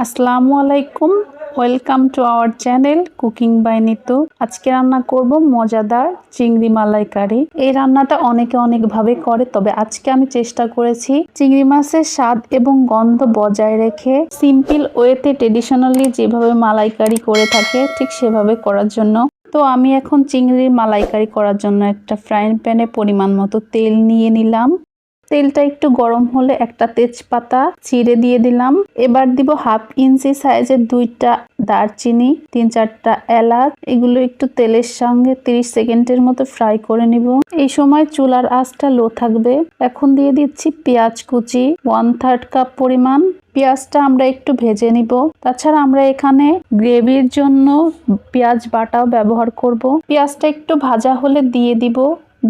আসসালামু আলাইকুম, welcome to our channel cooking by Nitu. আজকে রান্না করব মজাদার চিংড়ি মালাইকারি। এই রান্নাটা অনেকে অনেকভাবে করে, তবে আজকে আমি চেষ্টা করেছি চিংড়ি মাছের স্বাদ এবং গন্ধ বজায় রেখে সিম্পল ওয়েতে ট্রেডিশনালি যেভাবে মালাইকারি করে থাকে ঠিক সেভাবে করার জন্য। তো আমি এখন চিংড়ির মালাইকারি করার জন্য একটা ফ্রাইং প্যানে পরিমাণ মতো তেল নিয়ে নিলাম। তেলটা একটু গরম হলে একটা তেজপাতা চিড়ে দিয়ে দিলাম। এবার দিব 1/2 ইঞ্চি সাইজের 2টা দারচিনি, 3-4টা এলাচ। এগুলো একটু তেলের সঙ্গে 30 সেকেন্ডের মতো ফ্রাই করে নিব। এই সময় চুলার আঁচটা লো থাকবে। এখন দিয়ে দিচ্ছি পেঁয়াজ কুচি 1/3 কাপ পরিমাণ। পেঁয়াজটা আমরা একটু ভেজে নিব। তাছাড়া আমরা এখানে গ্রেভির জন্য পেঁয়াজ বাটাও ব্যবহার করব। পেঁয়াজটা একটু ভাজা হলে দিয়ে দিব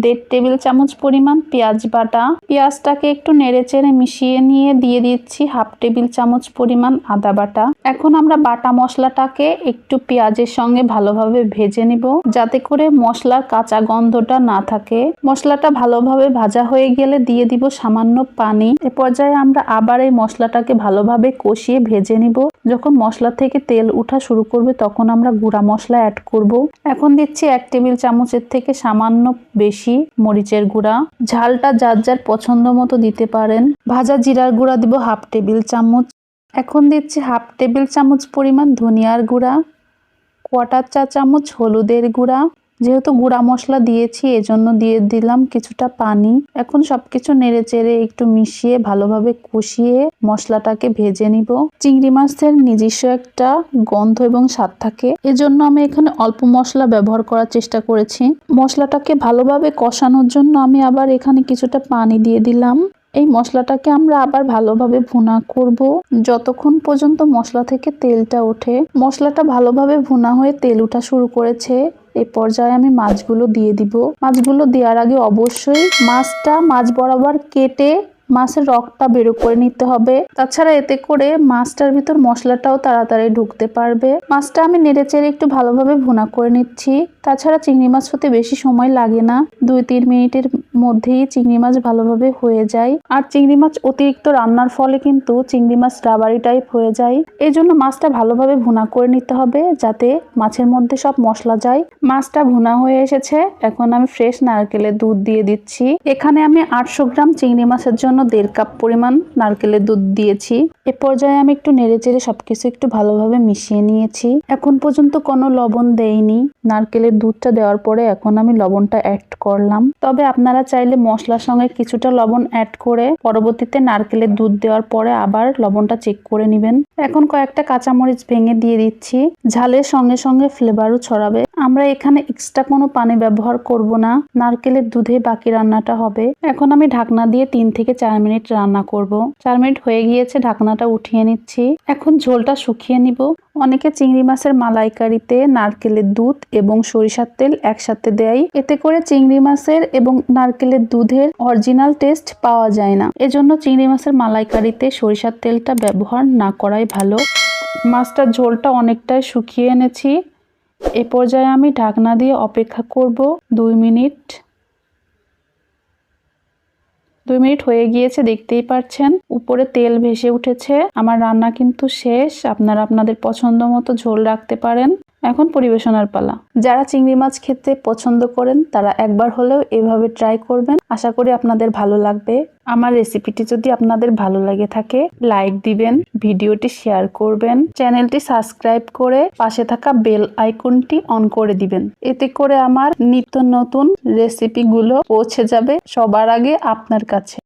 1.5 টেবিল চামচ পরিমাণ পেঁয়াজ বাটা। পেঁয়াজটাকে একটু নেড়েচেড়ে মিশিয়ে নিয়ে দিয়ে দিচ্ছি 1/2 টেবিল চামচ পরিমাণ আদা বাটা। এখন আমরা বাটা মশলাটাকে একটু পেঁয়াজের সঙ্গে ভালোভাবে ভেজে নিব, যাতে করে মশলার কাঁচা গন্ধটা না থাকে। মশলাটা ভালোভাবে ভাজা হয়ে গেলে দিয়ে দিব সামান্য পানি। এ পর্যায়ে আমরা আবার এই মশলাটাকে ভালোভাবে কষিয়ে ভেজে নিব। যখন মশলা থেকে তেল উঠা শুরু করবে তখন আমরা গুঁড়া মশলা অ্যাড করব। এখন দিচ্ছি 1 টেবিল চামচের থেকে সামান্য বেশি মরিচের গুঁড়া। ঝালটা যার যার পছন্দ মতো দিতে পারেন। ভাজা জিরার গুঁড়া দিব 1/2 টেবিল চামচ। এখন দিচ্ছি 1/2 টেবিল চামচ পরিমাণ ধনিয়ার গুঁড়া, 1/4 চা চামচ হলুদের গুঁড়া। যেহেতু গুঁড়া মশলা দিয়েছি এজন্য দিয়ে দিলাম কিছুটা পানি। এখন সবকিছু নেড়েচেড়ে একটু মিশিয়ে ভালোভাবে কষিয়ে মশলাটাকে ভেজে নিব। চিংড়ি মাছের নিজস্ব একটা গন্ধ এবং স্বাদ থাকে, এজন্য আমি এখানে অল্প মশলা ব্যবহার করার চেষ্টা করেছি। মশলাটাকে ভালোভাবে কষানোর জন্য আমি আবার এখানে কিছুটা পানি দিয়ে দিলাম। এই মশলাটাকে আমরা আবার ভালোভাবে ভুনা করব যতক্ষণ পর্যন্ত মশলা থেকে তেলটা ওঠে। মশলাটা ভালোভাবে ভুনা হয়ে তেল ওঠা শুরু করেছে। এই পর্যায়ে আমি মাছগুলো দিয়ে দিব। মাছগুলো দেওয়ার আগে অবশ্যই মাছ বরাবর কেটে মাছের রগটা বের করে নিতে হবে। তাছাড়া এতে করে মাছটার ভিতর মশলাটাও তাড়াতাড়ি ঢুকতে পারবে। মাছটা আমি নেড়েচেড়ে একটু ভালোভাবে ভুনা করে নিচ্ছি। তাছাড়া চিংড়ি মাছ হতে বেশি সময় লাগে না, 2-3 মিনিটের মধ্যেই চিংড়ি মাছ ভালোভাবে হয়ে যায়। আর চিংড়ি মাছ অতিরিক্ত রান্নার ফলে কিন্তু চিংড়ি মাছ রাবারি টাইপ হয়ে যায়। এই জন্য মাছটা ভালোভাবে ভুনা করে নিতে হবে যাতে মাছের মধ্যে সব মশলা যায়। মাছটা ভুনা হয়ে এসেছে। এখন আমি ফ্রেশ নারকেলের দুধ দিয়ে দিচ্ছি। এখানে আমি 800 গ্রাম চিংড়ি মাছের জন্য 1.5 কাপ পরিমাণ নারকেলের দুধ দিয়েছি। এ পর্যায়ে আমি একটু নেড়েচেড়ে সবকিছু একটু ভালোভাবে মিশিয়ে নিয়েছি। এখন পর্যন্ত কোনো লবণ দেইনি। নারকেলের দুধটা দেওয়ার পরে এখন আমি লবণটা অ্যাড করলাম। তবে আপনারা চাইলে মশলার সঙ্গে কিছুটা লবণ অ্যাড করে পরবর্তীতে নারকেলের দুধ দেওয়ার পরে আবার লবণটা চেক করে নেবেন। এখন কয়েকটা কাঁচামরিচ ভেঙে দিয়ে দিচ্ছি। ঝালের সঙ্গে সঙ্গে ফ্লেভারও ছড়াবে। আমরা এখানে এক্সট্রা কোনো পানি ব্যবহার করব না, নারকেলের দুধে বাকি রান্নাটা হবে। এখন আমি ঢাকনা দিয়ে 3 থেকে 4 মিনিট রান্না করব। 4 মিনিট হয়ে গিয়েছে, ঢাকনাটা উঠিয়ে নিচ্ছি। এখন ঝোলটা শুকিয়ে নিব। অনেকে চিংড়ি মাছের মালাইকারিতে নারকেলের দুধ এবং সরিষার তেল একসাথে দেয়। এতে করে চিংড়ি মাছের এবং নারকেলের দুধের অরিজিনাল টেস্ট পাওয়া যায় না। এজন্য চিংড়ি মাছের মালাইকারিতে সরিষার তেলটা ব্যবহার না করাই ভালো। মাছটার ঝোলটা অনেকটাই শুকিয়ে এনেছি। এ পর্যায়ে আমি ঢাকনা দিয়ে অপেক্ষা করব 2 মিনিট। 2 মিনিট হয়ে গিয়েছে, দেখতেই পাচ্ছেন উপরে তেল ভেসে উঠেছে। আমার রান্না কিন্তু শেষ। আপনারা আপনাদের পছন্দ মতো ঝোল রাখতে পারেন। এখন পরিবেশনার পালা। যারা চিংড়ি মাছ খেতে পছন্দ করেন তারা একবার হলেও এভাবে ট্রাই করবেন। আশা করি আপনাদের ভালো লাগবে। আমার রেসিপিটি যদি আপনাদের ভালো লাগে থাকে লাইক দিবেন, ভিডিওটি শেয়ার করবেন, চ্যানেলটি সাবস্ক্রাইব করে পাশে থাকা বেল আইকনটি অন করে দিবেন। এতে করে আমার নিত্য নতুন রেসিপিগুলো পৌঁছে যাবে সবার আগে আপনার কাছে।